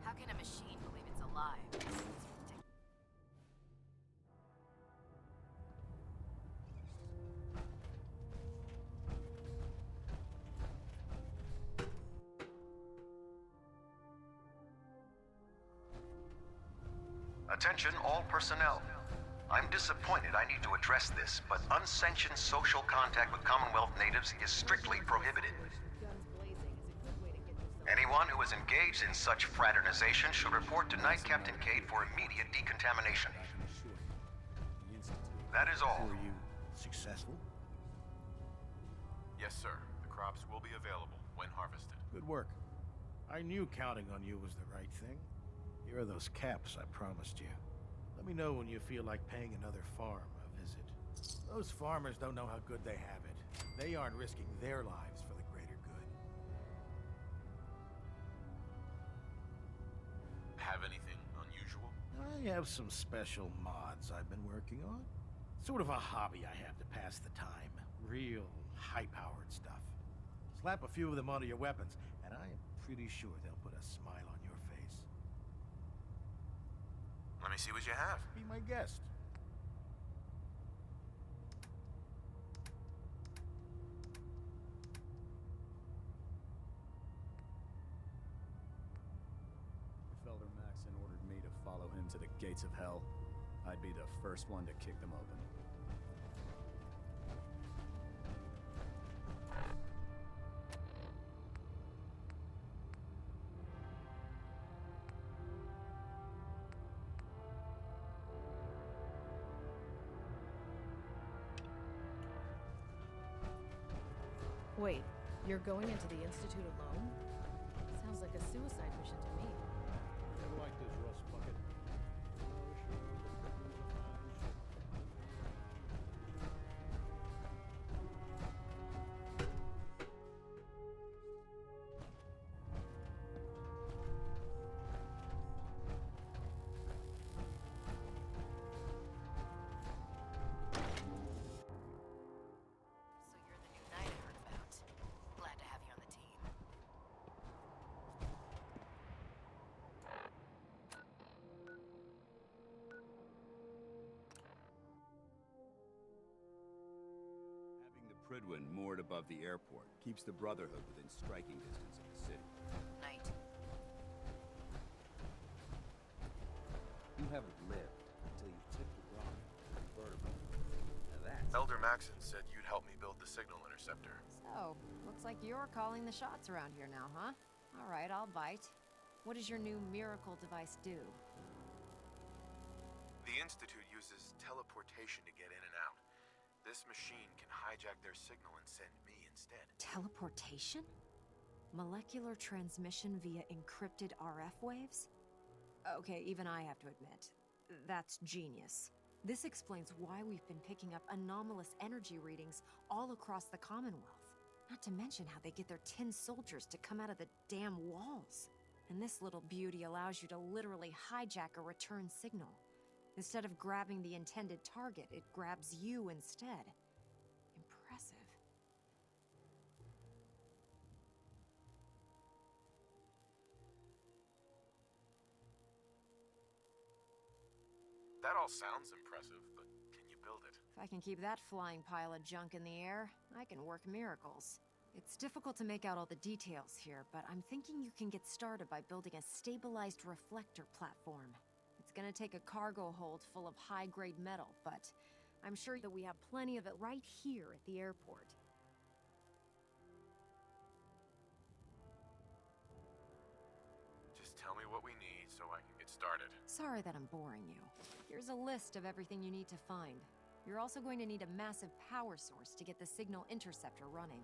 How can a machine believe it's alive? It's ridiculous. Attention all personnel. I'm disappointed I need to address this, but unsanctioned social contact with Commonwealth natives is strictly prohibited. Anyone who is engaged in such fraternization should report to Knight Captain Cade for immediate decontamination. That is all. Were you successful? Yes, sir. The crops will be available when harvested. Good work. I knew counting on you was the right thing. Here are those caps I promised you. Let me know when you feel like paying another farm a visit. Those farmers don't know how good they have it. They aren't risking their lives for the greater good. Have anything unusual? I have some special mods I've been working on. Sort of a hobby I have to pass the time. Real high-powered stuff. Slap a few of them onto your weapons, and I am pretty sure they'll put a smile on your face. Let me see what you have. Be my guest. Felder Maxon ordered me to follow into the gates of hell, I'd be the first one to kick them open. Wait, you're going into the Institute alone? Sounds like a suicide mission to me. Never like this, Rust Bucket. So you're the new knight I heard about. Glad to have you on the team. Having the Prydwen moored above the airport keeps the Brotherhood within striking distance of the city. Knight. You haven't lived until you tipped the rock convertible. Now that's... Elder Maxon said you'd help me build the signal interceptor. So, looks like you're calling the shots around here now, huh? All right, I'll bite. What does your new miracle device do? The Institute uses teleportation to get in and out. This machine can hijack their signal and send me instead. Teleportation? Molecular transmission via encrypted RF waves? Okay, even I have to admit, that's genius. This explains why we've been picking up anomalous energy readings all across the Commonwealth. Not to mention how they get their tin soldiers to come out of the damn walls. And this little beauty allows you to literally hijack a return signal. Instead of grabbing the intended target, it grabs you instead. Impressive. That all sounds impressive, but can you build it? If I can keep that flying pile of junk in the air, I can work miracles. It's difficult to make out all the details here, but I'm thinking you can get started by building a stabilized reflector platform. It's gonna take a cargo hold full of high-grade metal, but I'm sure that we have plenty of it right here at the airport. Just tell me what we need so I can get started. Sorry that I'm boring you. Here's a list of everything you need to find. You're also going to need a massive power source to get the signal interceptor running.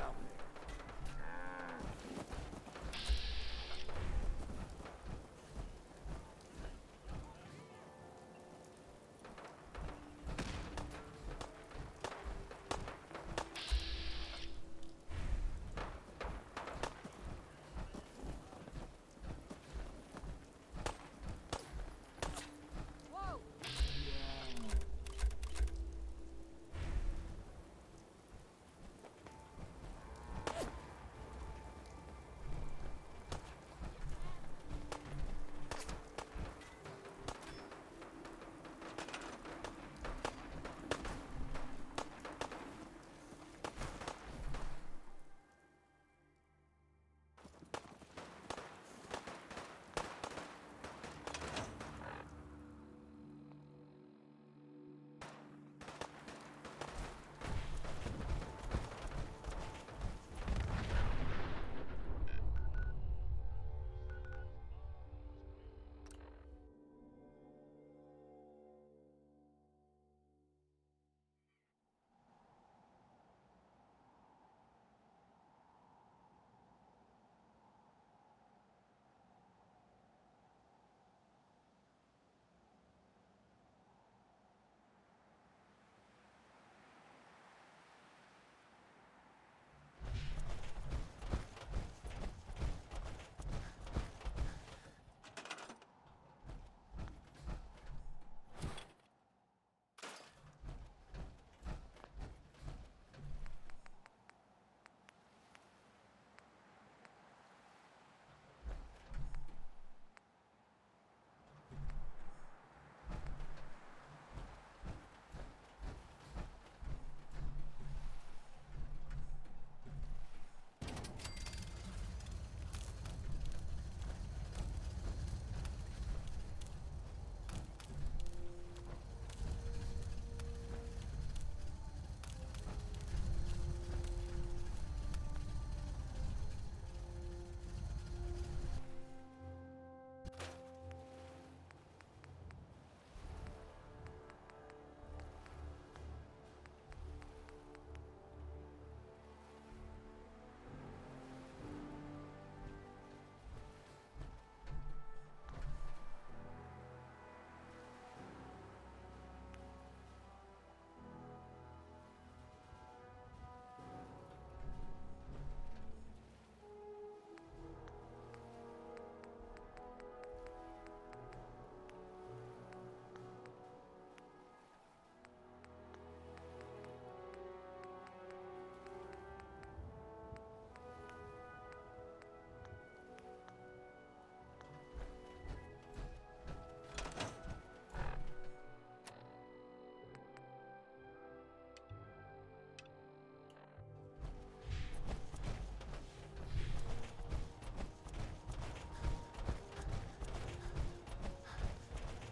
out there.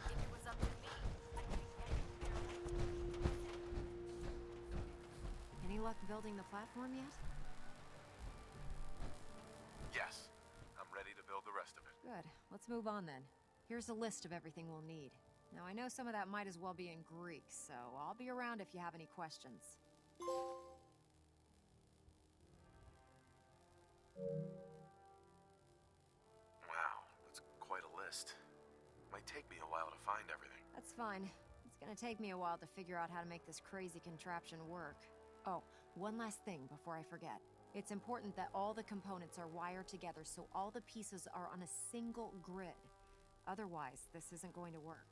If it was up to me, I'd make every Any luck building the platform yet? Yes. I'm ready to build the rest of it. Good. Let's move on then. Here's a list of everything we'll need. Now, I know some of that might as well be in Greek, so I'll be around if you have any questions. Wow, that's quite a list. Might take me a while to find everything. That's fine. It's gonna take me a while to figure out how to make this crazy contraption work. Oh, one last thing before I forget. It's important that all the components are wired together so all the pieces are on a single grid. Otherwise, this isn't going to work.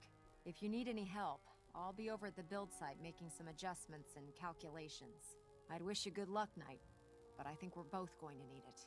If you need any help, I'll be over at the build site making some adjustments and calculations. I'd wish you good luck, Knight, but I think we're both going to need it.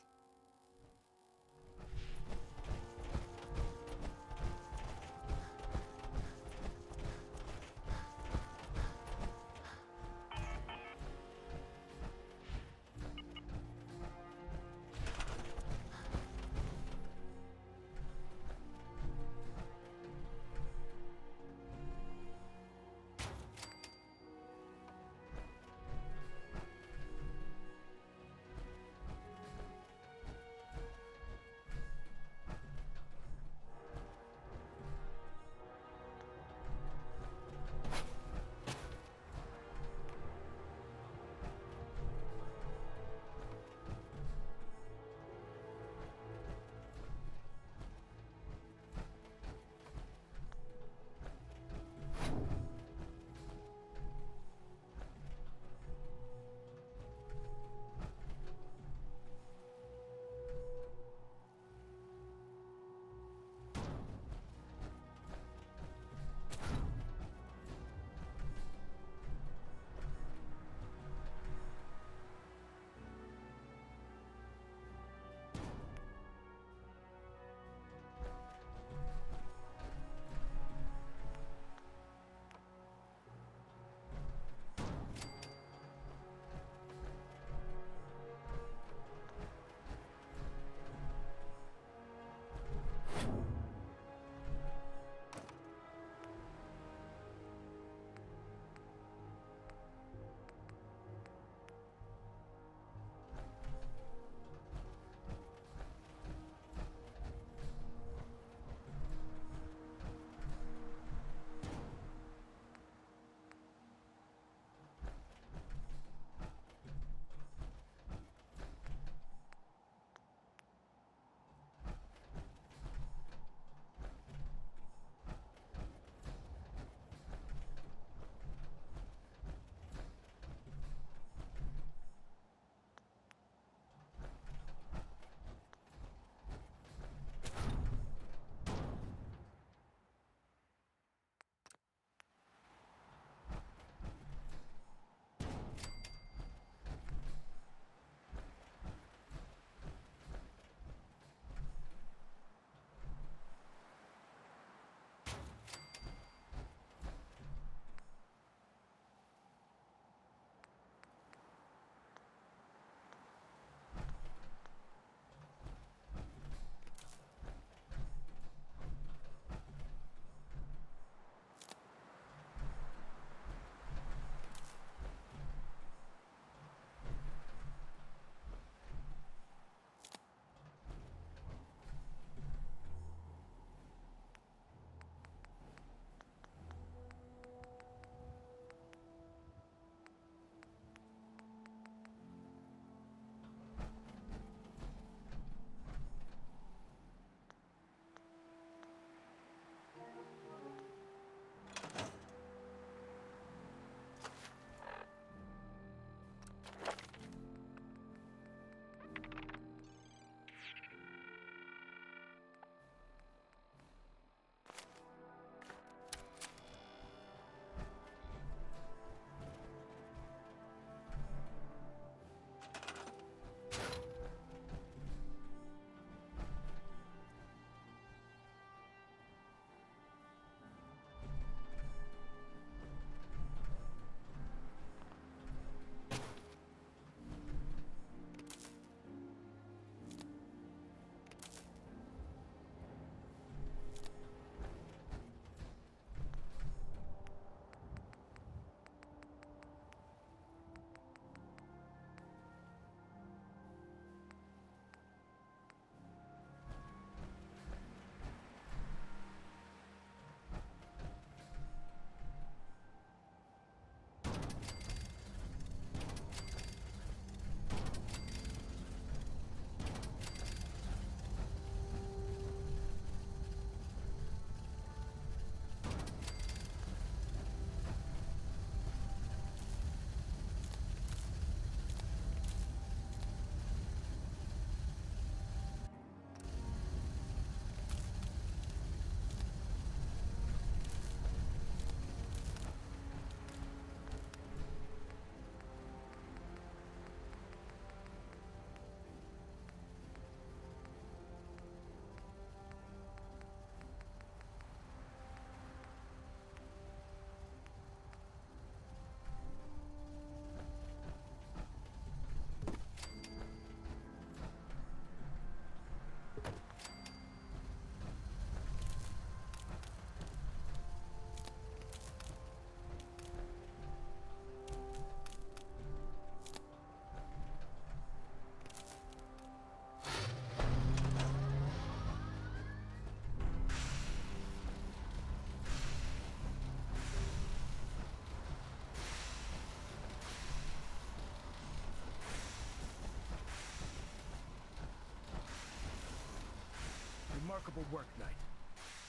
Remarkable work, Knight.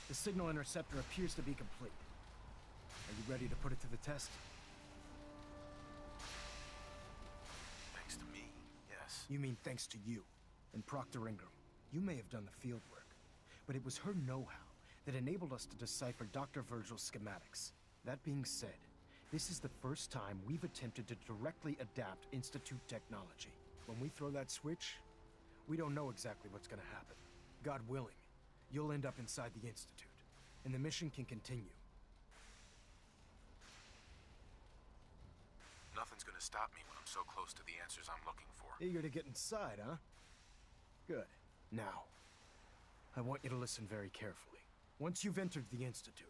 The signal interceptor appears to be complete. Are you ready to put it to the test? Thanks to me, yes. You mean thanks to you and Proctor Ingram. You may have done the field work, but it was her know-how that enabled us to decipher Dr. Virgil's schematics. That being said, this is the first time we've attempted to directly adapt Institute technology. When we throw that switch, we don't know exactly what's gonna happen. God willing, you'll end up inside the Institute, and the mission can continue. Nothing's gonna stop me when I'm so close to the answers I'm looking for. Eager to get inside, huh? Good. Now, I want you to listen very carefully. Once you've entered the Institute,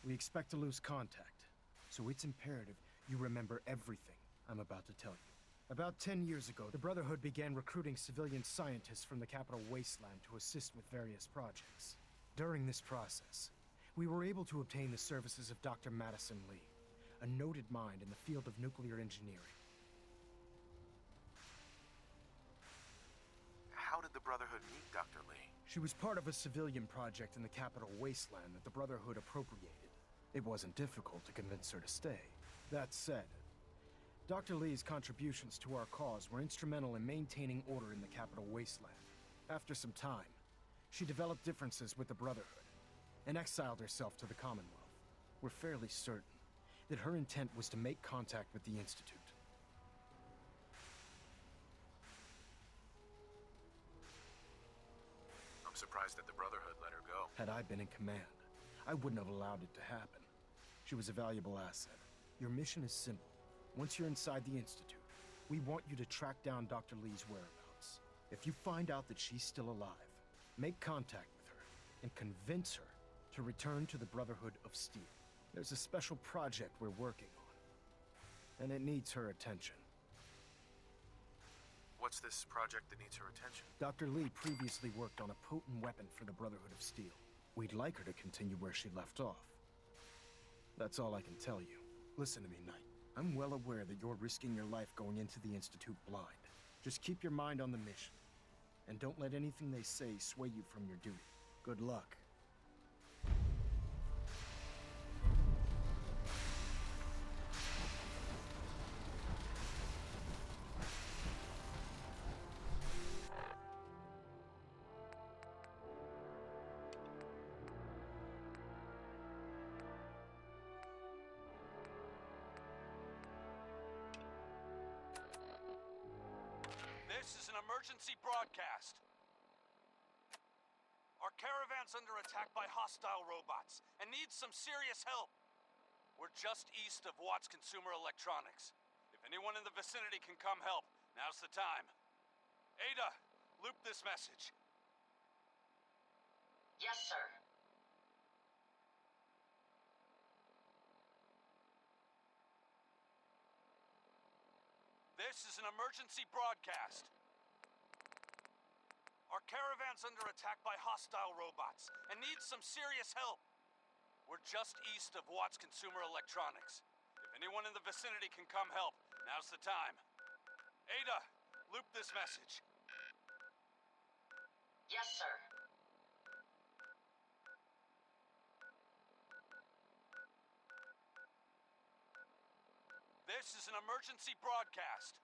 we expect to lose contact, so it's imperative you remember everything I'm about to tell you. About 10 years ago, the Brotherhood began recruiting civilian scientists from the capital wasteland to assist with various projects. During this process, we were able to obtain the services of Dr. Madison Lee, a noted mind in the field of nuclear engineering. How did the Brotherhood meet Dr. Lee? She was part of a civilian project in the capital wasteland that the Brotherhood appropriated. It wasn't difficult to convince her to stay. That said, Dr. Lee's contributions to our cause were instrumental in maintaining order in the capital wasteland. After some time, she developed differences with the Brotherhood and exiled herself to the Commonwealth. We're fairly certain that her intent was to make contact with the Institute. I'm surprised that the Brotherhood let her go. Had I been in command, I wouldn't have allowed it to happen. She was a valuable asset. Your mission is simple. Once you're inside the Institute, we want you to track down Dr. Lee's whereabouts. If you find out that she's still alive, make contact with her and convince her to return to the Brotherhood of Steel. There's a special project we're working on, and it needs her attention. What's this project that needs her attention? Dr. Lee previously worked on a potent weapon for the Brotherhood of Steel. We'd like her to continue where she left off. That's all I can tell you. Listen to me, Knight. I'm well aware that you're risking your life going into the Institute blind. Just keep your mind on the mission, and don't let anything they say sway you from your duty. Good luck. This is an emergency broadcast. Our caravan's under attack by hostile robots and needs some serious help. We're just east of Watts Consumer Electronics. If anyone in the vicinity can come help, now's the time. Ada, loop this message. Yes, sir. This is an emergency broadcast. Our caravan's under attack by hostile robots and needs some serious help. We're just east of Watts Consumer Electronics. If anyone in the vicinity can come help, now's the time. Ada, loop this message. Yes, sir. This is an emergency broadcast.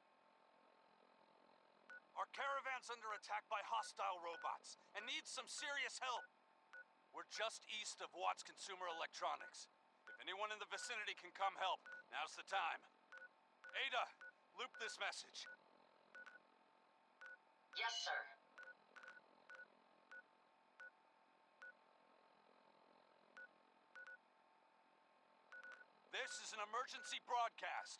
Our caravan's under attack by hostile robots and needs some serious help. We're just east of Watts Consumer Electronics. If anyone in the vicinity can come help, now's the time. Ada, loop this message. Yes, sir. This is an emergency broadcast.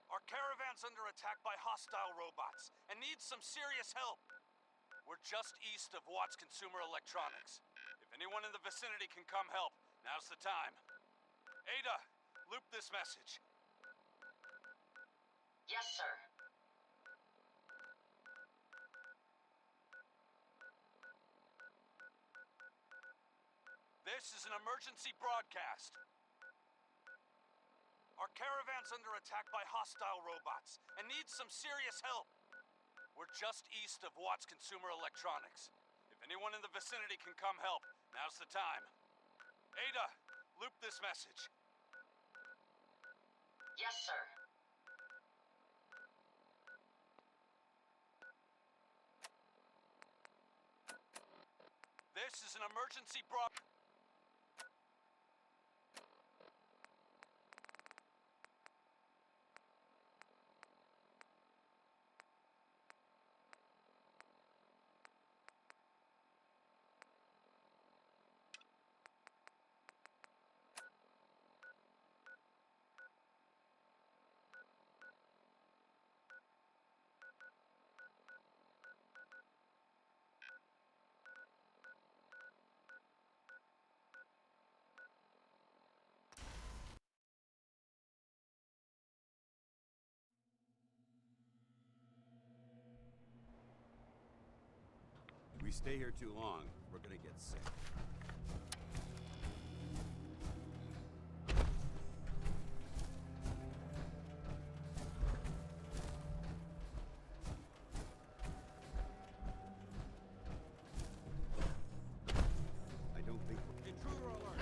Our caravan's under attack by hostile robots and needs some serious help. We're just east of Watts Consumer Electronics. If anyone in the vicinity can come help, now's the time. Ada, loop this message. Yes, sir. This is an emergency broadcast. Our caravan's under attack by hostile robots and needs some serious help. We're just east of Watts Consumer Electronics. If anyone in the vicinity can come help, now's the time. Ada, loop this message. Yes, sir. This is an emergency broad... If we stay here too long, we're gonna get sick. I don't think we're... Intruder alert!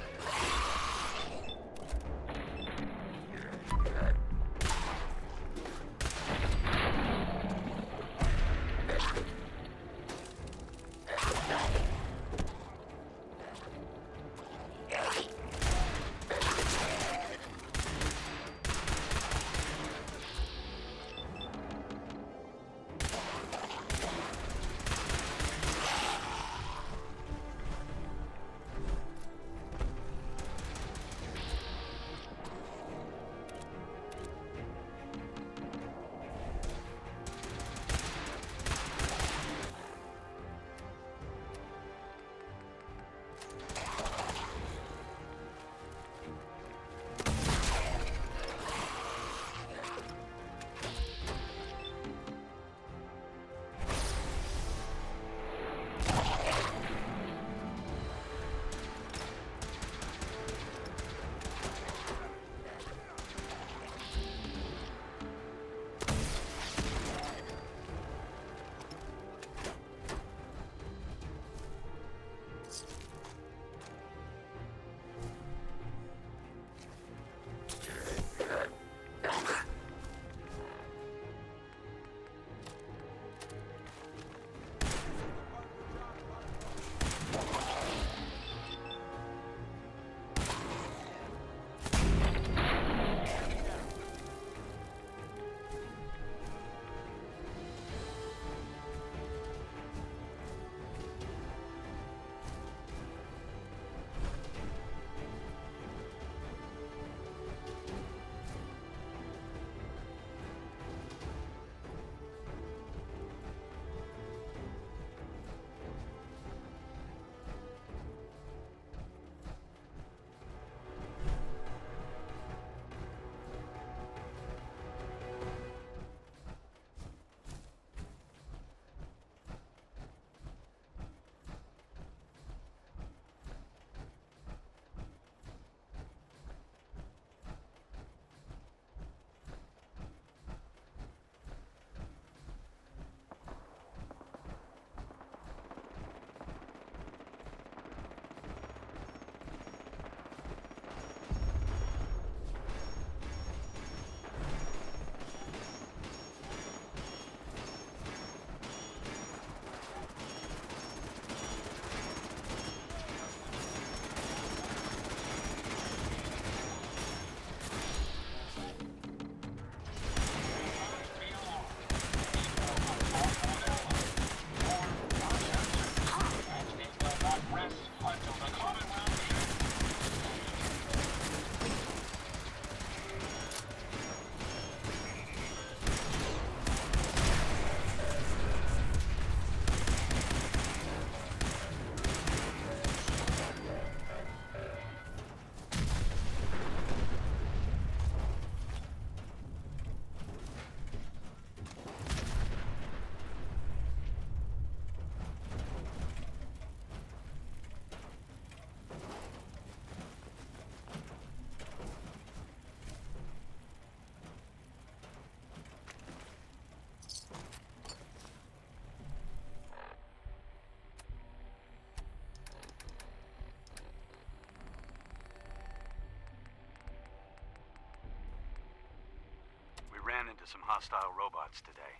some hostile robots today.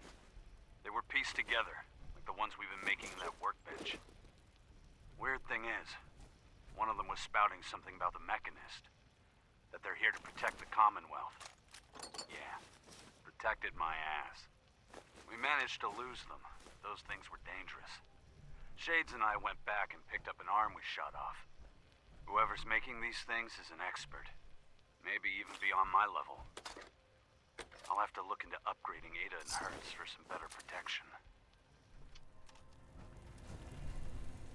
They were pieced together, like the ones we've been making in that workbench. Weird thing is, one of them was spouting something about the Mechanist. That they're here to protect the Commonwealth. Yeah, protected my ass. We managed to lose them. Those things were dangerous. Shades and I went back and picked up an arm we shot off. Whoever's making these things is an expert. Maybe even beyond my level. I'll have to look into upgrading Ada and Hertz for some better protection.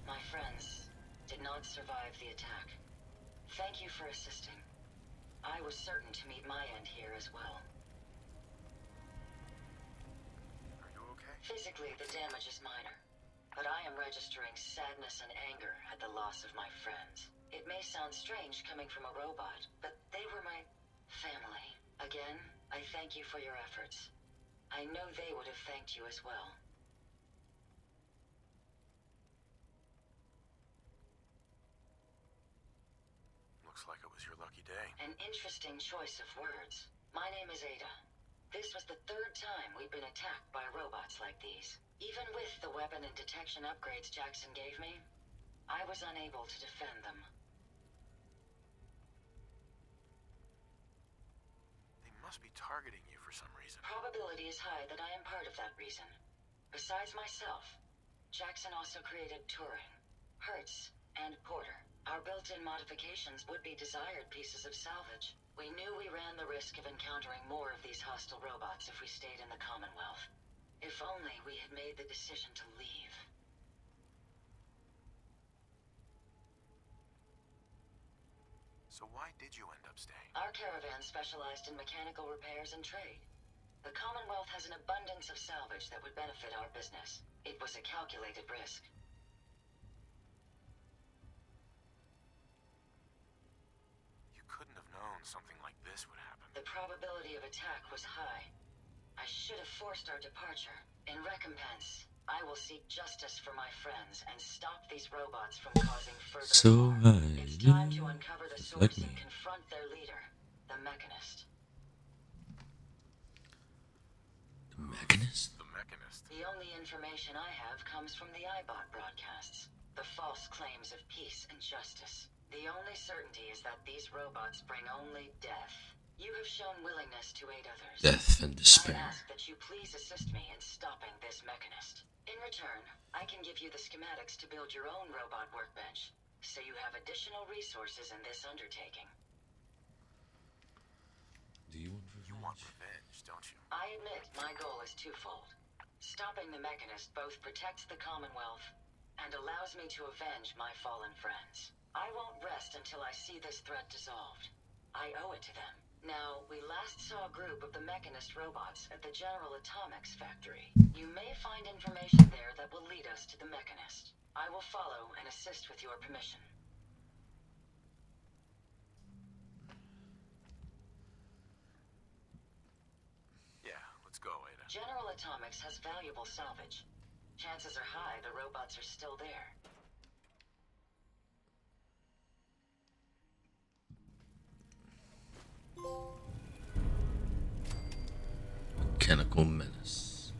My friends did not survive the attack. Thank you for assisting. I was certain to meet my end here as well. Are you okay? Physically, the damage is minor, but I am registering sadness and anger at the loss of my friends. It may sound strange coming from a robot, but they were my family. Again, I thank you for your efforts. I know they would have thanked you as well. Looks like it was your lucky day. An interesting choice of words. My name is Ada. This was the third time we've been attacked by robots like these. Even with the weapon and detection upgrades Jackson gave me, I was unable to defend them. They must be targeting you for some reason. Probability is high that I am part of that reason. Besides myself, Jackson also created Turing, Hertz, and Porter. Our built-in modifications would be desired pieces of salvage. We knew we ran the risk of encountering more of these hostile robots if we stayed in the Commonwealth. If only we had made the decision to leave. So why did you end up staying? Our caravan specialized in mechanical repairs and trade. The Commonwealth has an abundance of salvage that would benefit our business. It was a calculated risk. Couldn't have known something like this would happen. The probability of attack was high. I should have forced our departure. In recompense, I will seek justice for my friends and stop these robots from causing further harm. It's time to uncover the source and confront their leader, the Mechanist. The Mechanist? The Mechanist? The only information I have comes from the iBot broadcasts. The false claims of peace and justice. The only certainty is that these robots bring only death. You have shown willingness to aid others. Death and despair. I ask that you please assist me in stopping this Mechanist. In return, I can give you the schematics to build your own robot workbench, so you have additional resources in this undertaking. Do you want revenge? You want revenge, don't you? I admit my goal is twofold. Stopping the Mechanist both protects the Commonwealth and allows me to avenge my fallen friends. I won't rest until I see this threat dissolved. I owe it to them. Now, we last saw a group of the Mechanist robots at the General Atomics factory. You may find information there that will lead us to the Mechanist. I will follow and assist with your permission. Yeah, let's go, Ada. General Atomics has valuable salvage. Chances are high the robots are still there. Mechanical menace.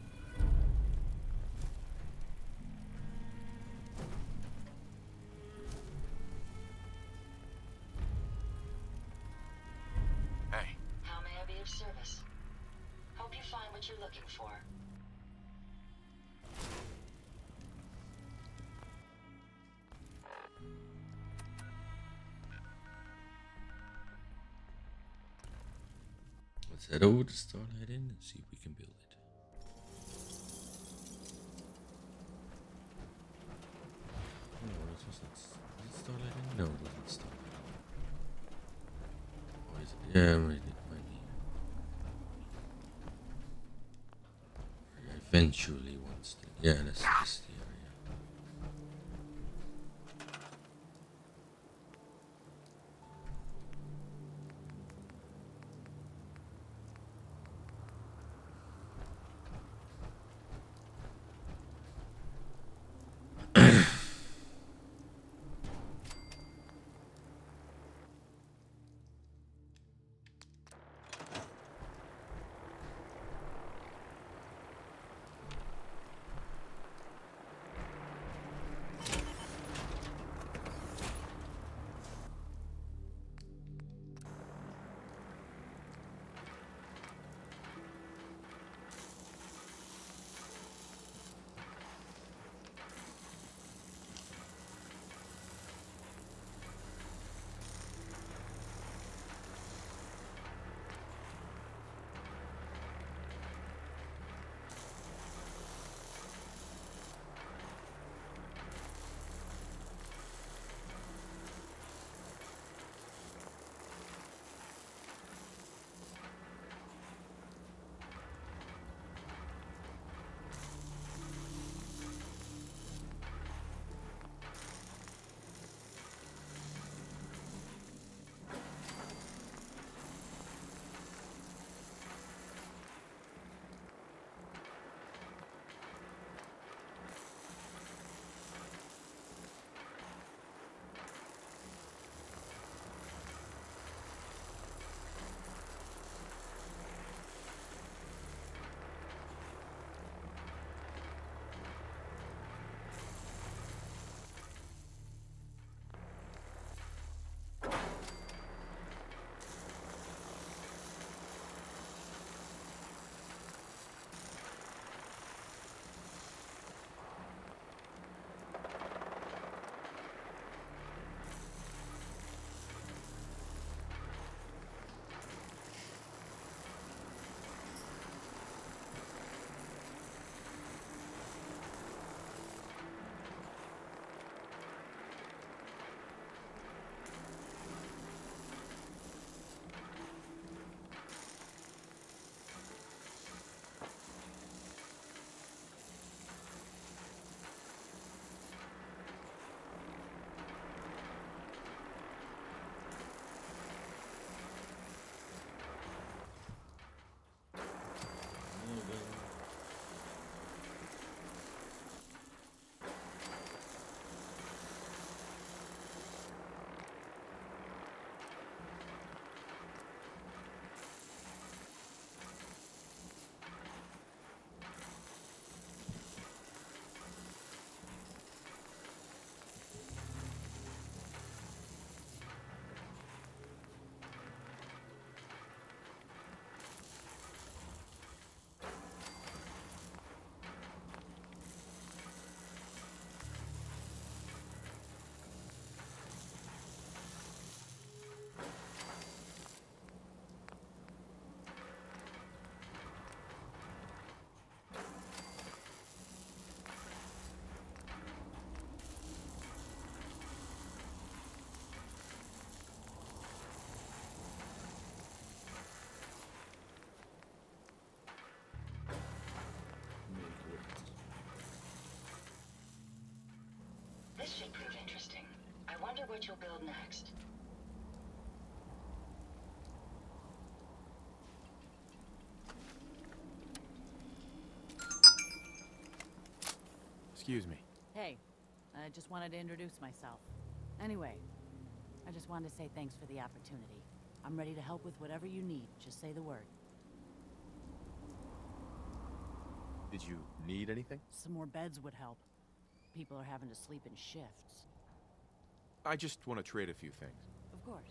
Hey. How may I be of service? Hope you find what you're looking for. Let's head over to Starlight Inn and see if we can build it. No, this was not. Is it Starlight Inn? No, it wasn't Starlight Inn. Or is it? Yeah, maybe it might be. Eventually, once the. Yeah, that's the area. This should prove interesting. I wonder what you'll build next. Excuse me. Hey, I just wanted to introduce myself. Anyway, I just wanted to say thanks for the opportunity. I'm ready to help with whatever you need. Just say the word. Did you need anything? Some more beds would help. People are having to sleep in shifts. I just want to trade a few things. Of course.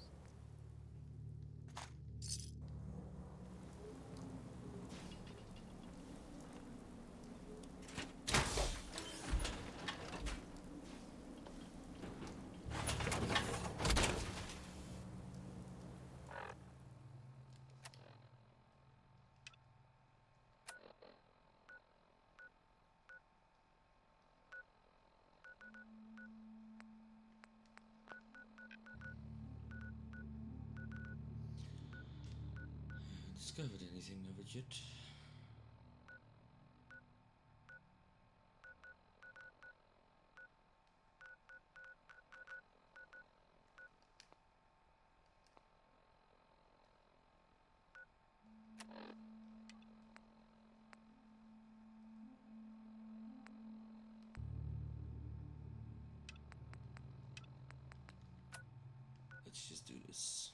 Discovered anything of it yet? Let's just do this.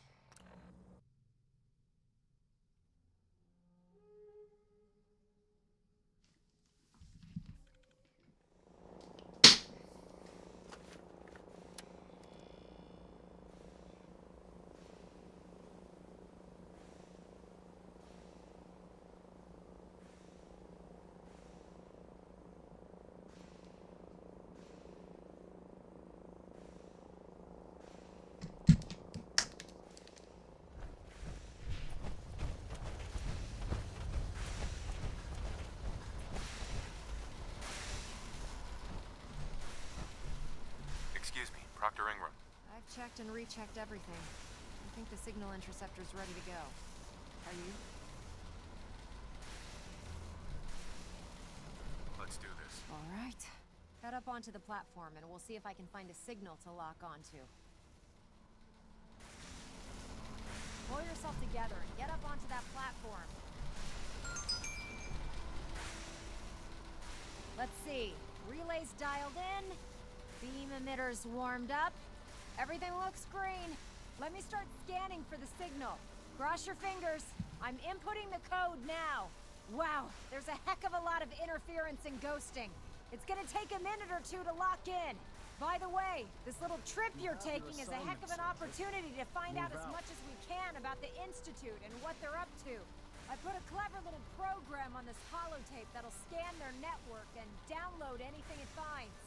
Excuse me, Proctor Ingram. I've checked and rechecked everything. I think the signal interceptor's ready to go. Are you? Let's do this. All right. Head up onto the platform and we'll see if I can find a signal to lock onto. Pull yourself together and get up onto that platform. Let's see. Relays dialed in. Beam emitters warmed up. Everything looks green. Let me start scanning for the signal. Cross your fingers. I'm inputting the code now. Wow, there's a heck of a lot of interference and ghosting. It's gonna take a minute or two to lock in. By the way, this little trip you're taking is a heck of an opportunity to find out as much as we can about the Institute and what they're up to. I put a clever little program on this holotape that'll scan their network and download anything it finds.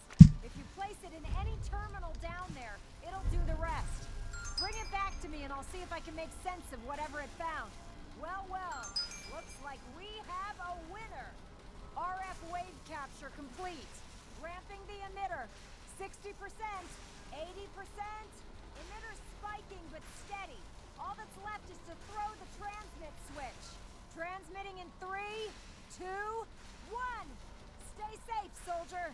If you place it in any terminal down there, it'll do the rest. Bring it back to me and I'll see if I can make sense of whatever it found. Well, well, looks like we have a winner. RF wave capture complete. Ramping the emitter. 60%, 80%. Emitter spiking but steady. All that's left is to throw the transmit switch. Transmitting in 3, 2, 1. Stay safe, soldier.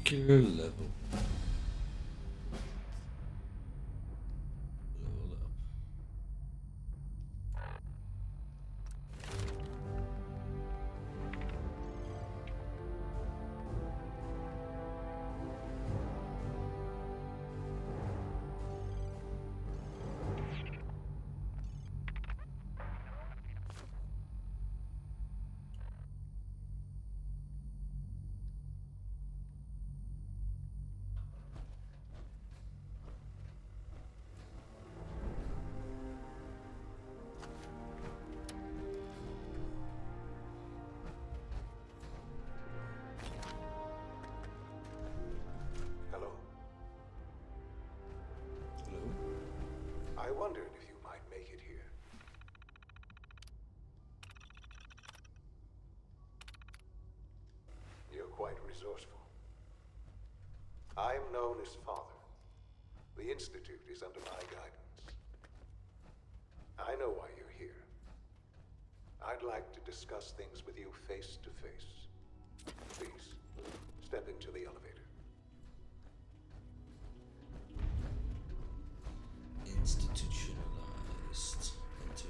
Killer level. Level up. Hello? Hello? I wondered if you might make it here. You're quite resourceful. I'm known as Father. The Institute is under my guidance. I know why you're here. I'd like to discuss things with you face to face. Please, step into the elevator. Institutionalized. Enter elevator.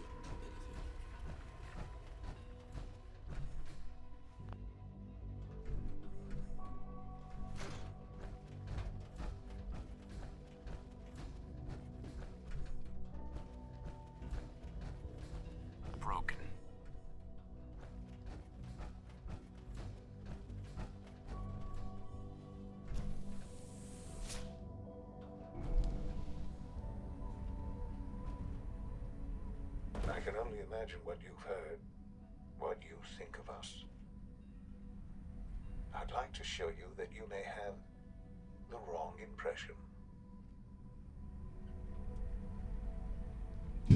Broken. I can only imagine what you've heard, what you think of us. I'd like to show you that you may have the wrong impression.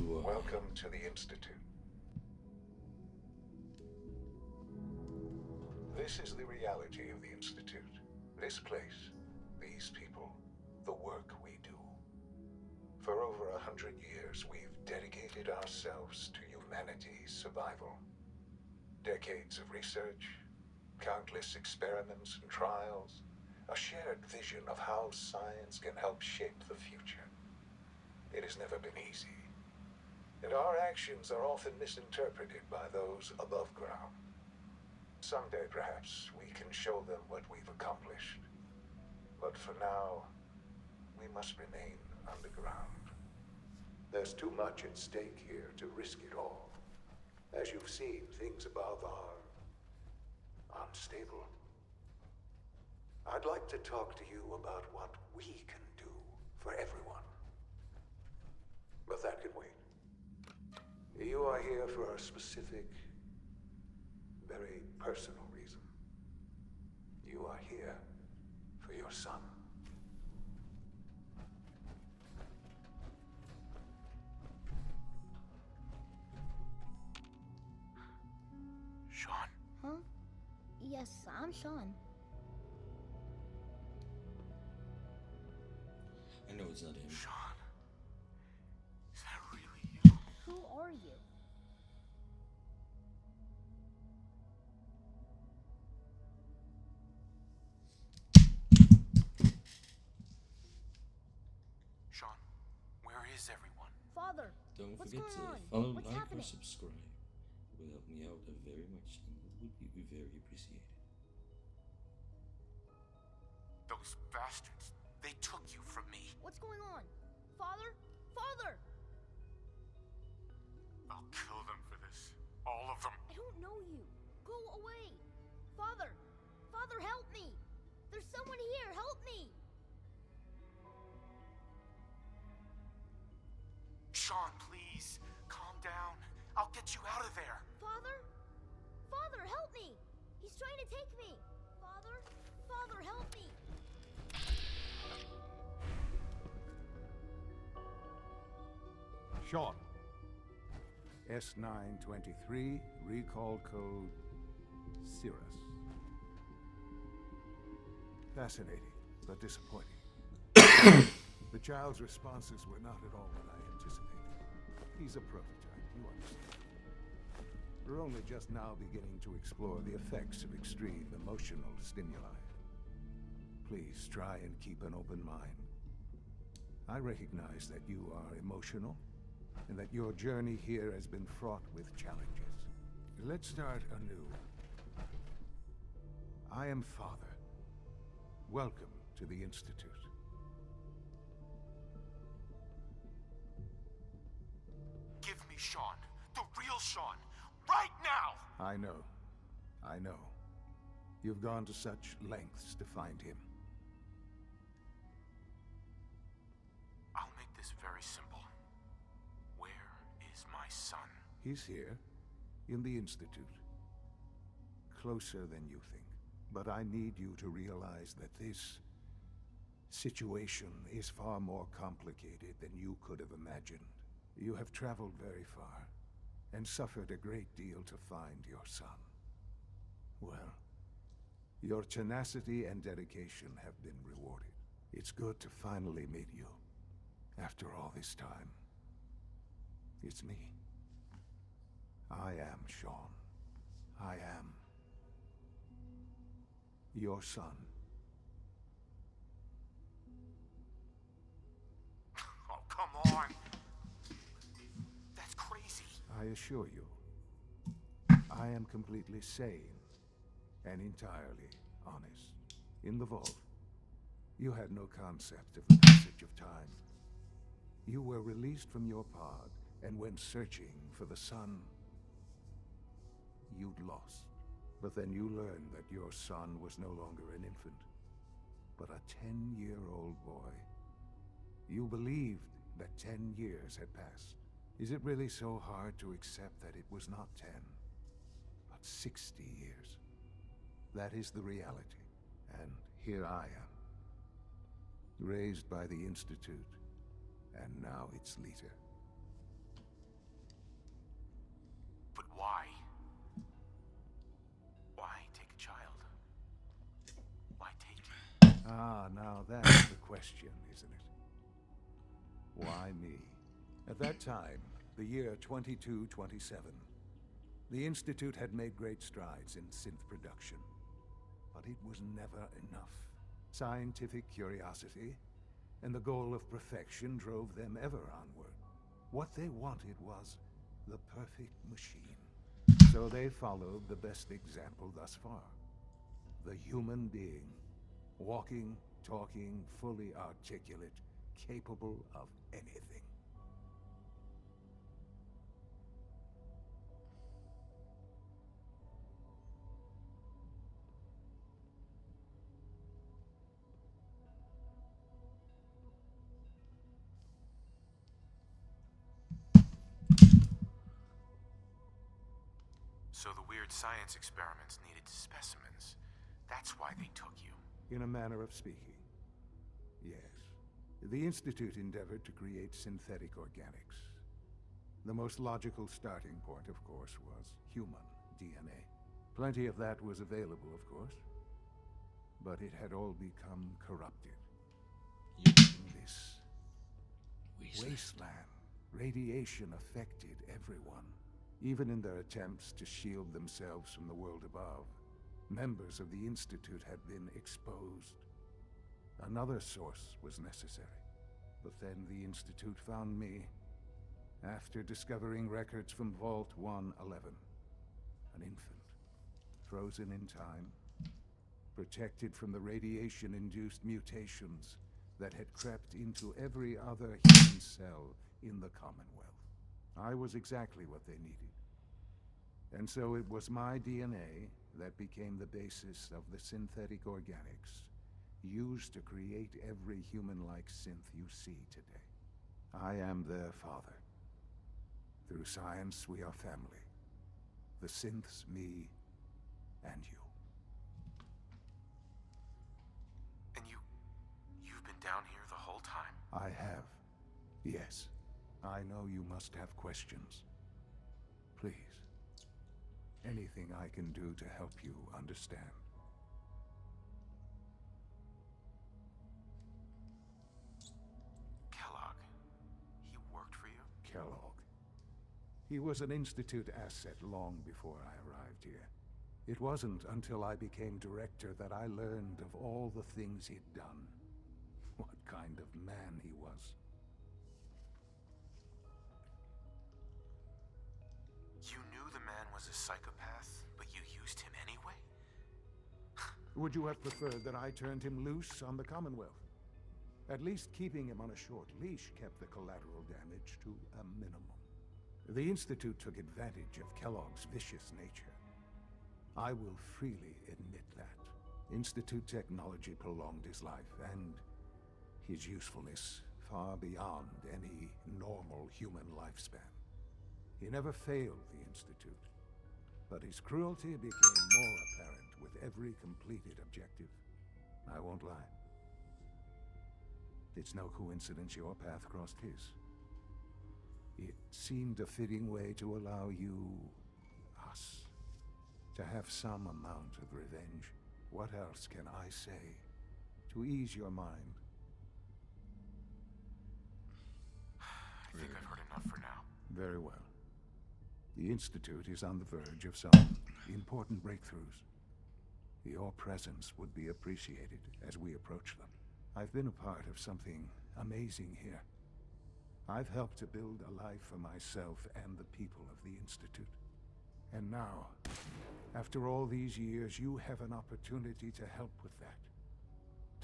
Welcome to the Institute. This is the reality of the Institute. This place, these people, the work we do. For over 100 years, we've dedicated ourselves to humanity's survival. Decades of research, countless experiments and trials, a shared vision of how science can help shape the future. It has never been easy, and our actions are often misinterpreted by those above ground. Someday, perhaps, we can show them what we've accomplished. But for now, we must remain underground. There's too much at stake here to risk it all. As you've seen, things above are unstable. I'd like to talk to you about what we can do for everyone. But that can wait. You are here for a specific, very personal reason. You are here for your son. Sean? Huh? Yes, I'm Sean. I know it's not him. Sean? Is that really you? Who are you? Sean, where is everyone? Father, Don't what's forget going to on? follow, What's like, happening? or subscribe. It will help me out very much and it would be very appreciated. Those bastards, they took you from me. What's going on? Father? Father! I'll kill them for this. All of them. I don't know you. Go away. Father! Father, help me! There's someone here. Help me! Sean, please, calm down. I'll get you out of there. Father? Father, help me! He's trying to take me! Father? Father, help me! Sean. S923, recall code Cirrus. Fascinating, but disappointing. The child's responses were not at all what I anticipated. He's a prototype, you understand. We're only just now beginning to explore the effects of extreme emotional stimuli. Please try and keep an open mind. I recognize that you are emotional, and that your journey here has been fraught with challenges. Let's start anew. I am Father. Welcome to the Institute. Give me Sean. The real Sean. Right now! I know. I know. You've gone to such lengths to find him. I'll make this very simple. Where is my son? He's here, in the Institute. Closer than you think. But I need you to realize that this situation is far more complicated than you could have imagined. You have traveled very far, and suffered a great deal to find your son. Well, your tenacity and dedication have been rewarded. It's good to finally meet you, after all this time. It's me. I am, Sean. I am your son. Oh, come on! That's crazy. I assure you, I am completely sane and entirely honest. In the vault, you had no concept of the passage of time. You were released from your pod and went searching for the sun you'd lost. But then you learned that your son was no longer an infant, but a 10-year-old boy. You believed that 10 years had passed. Is it really so hard to accept that it was not 10, but 60 years? That is the reality, and here I am, raised by the Institute, and now its leader. But why? Why take a child? Why take you? Ah, now that's the question, isn't it? Why me? At that time, the year 2227, the Institute had made great strides in synth production. But it was never enough. Scientific curiosity and the goal of perfection drove them ever onward. What they wanted was the perfect machine. So they followed the best example thus far. The human being. Walking, talking, fully articulate, capable of anything. So the weird science experiments needed specimens. That's why they took you. In a manner of speaking, yes. The Institute endeavored to create synthetic organics. The most logical starting point, of course, was human DNA. Plenty of that was available, of course. But it had all become corrupted. In this wasteland, radiation affected everyone. Even in their attempts to shield themselves from the world above, members of the Institute had been exposed. Another source was necessary. But then the Institute found me, after discovering records from Vault 111. An infant, frozen in time, protected from the radiation-induced mutations that had crept into every other human cell in the Commonwealth. I was exactly what they needed. And so it was my DNA that became the basis of the synthetic organics used to create every human-like synth you see today. I am their father. Through science, we are family. The synths, me, and you. And you've been down here the whole time? I have. Yes. I know you must have questions. Please. Anything I can do to help you understand. Kellogg. He worked for you? Kellogg. He was an Institute asset long before I arrived here. It wasn't until I became director that I learned of all the things he'd done. What kind of man he was. You knew the man was a psychopath, but you used him anyway? Would you have preferred that I turned him loose on the Commonwealth? At least keeping him on a short leash kept the collateral damage to a minimum. The Institute took advantage of Kellogg's vicious nature. I will freely admit that. Institute technology prolonged his life, and his usefulness far beyond any normal human lifespan. He never failed the Institute, but his cruelty became more apparent with every completed objective. I won't lie. It's no coincidence your path crossed his. It seemed a fitting way to allow you, us, to have some amount of revenge. What else can I say to ease your mind? I think I've heard enough for now. Very well. The Institute is on the verge of some important breakthroughs. Your presence would be appreciated as we approach them. I've been a part of something amazing here. I've helped to build a life for myself and the people of the Institute. And now, after all these years, you have an opportunity to help with that.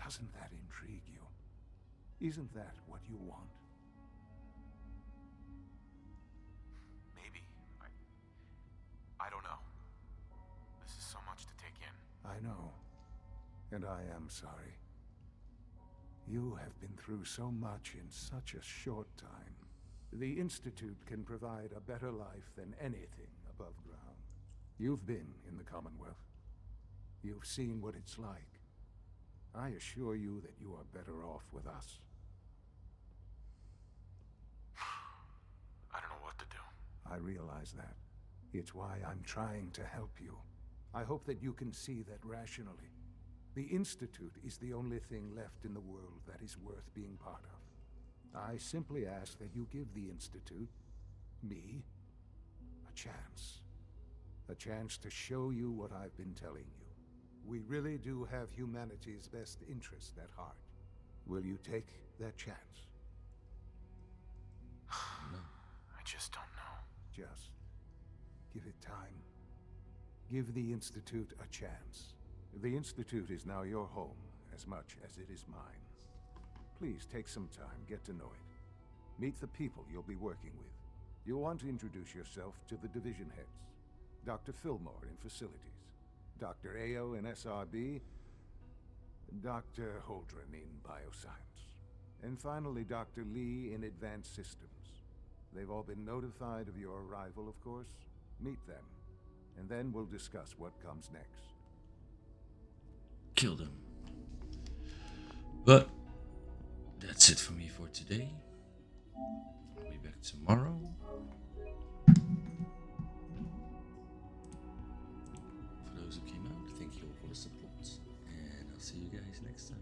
Doesn't that intrigue you? Isn't that what you want? Maybe. I don't know. This is so much to take in. I know. And I am sorry. You have been through so much in such a short time. The Institute can provide a better life than anything above ground. You've been in the Commonwealth. You've seen what it's like. I assure you that you are better off with us. I don't know what to do. I realize that. It's why I'm trying to help you. I hope that you can see that rationally. The Institute is the only thing left in the world that is worth being part of. I simply ask that you give the Institute, me, a chance. A chance to show you what I've been telling you. We really do have humanity's best interest at heart. Will you take that chance? I just don't know. Just give it time. Give the Institute a chance. The Institute is now your home as much as it is mine. Please take some time, get to know it. Meet the people you'll be working with. You'll want to introduce yourself to the division heads. Dr. Fillmore in facilities, Dr. Ayo in SRB, Dr. Holdren in bioscience, and finally Dr. Lee in advanced systems. They've all been notified of your arrival, of course. Meet them, and then we'll discuss what comes next. Kill them. But that's it for me for today. I'll be back tomorrow. For those who came out, thank you all for the support, and I'll see you guys next time.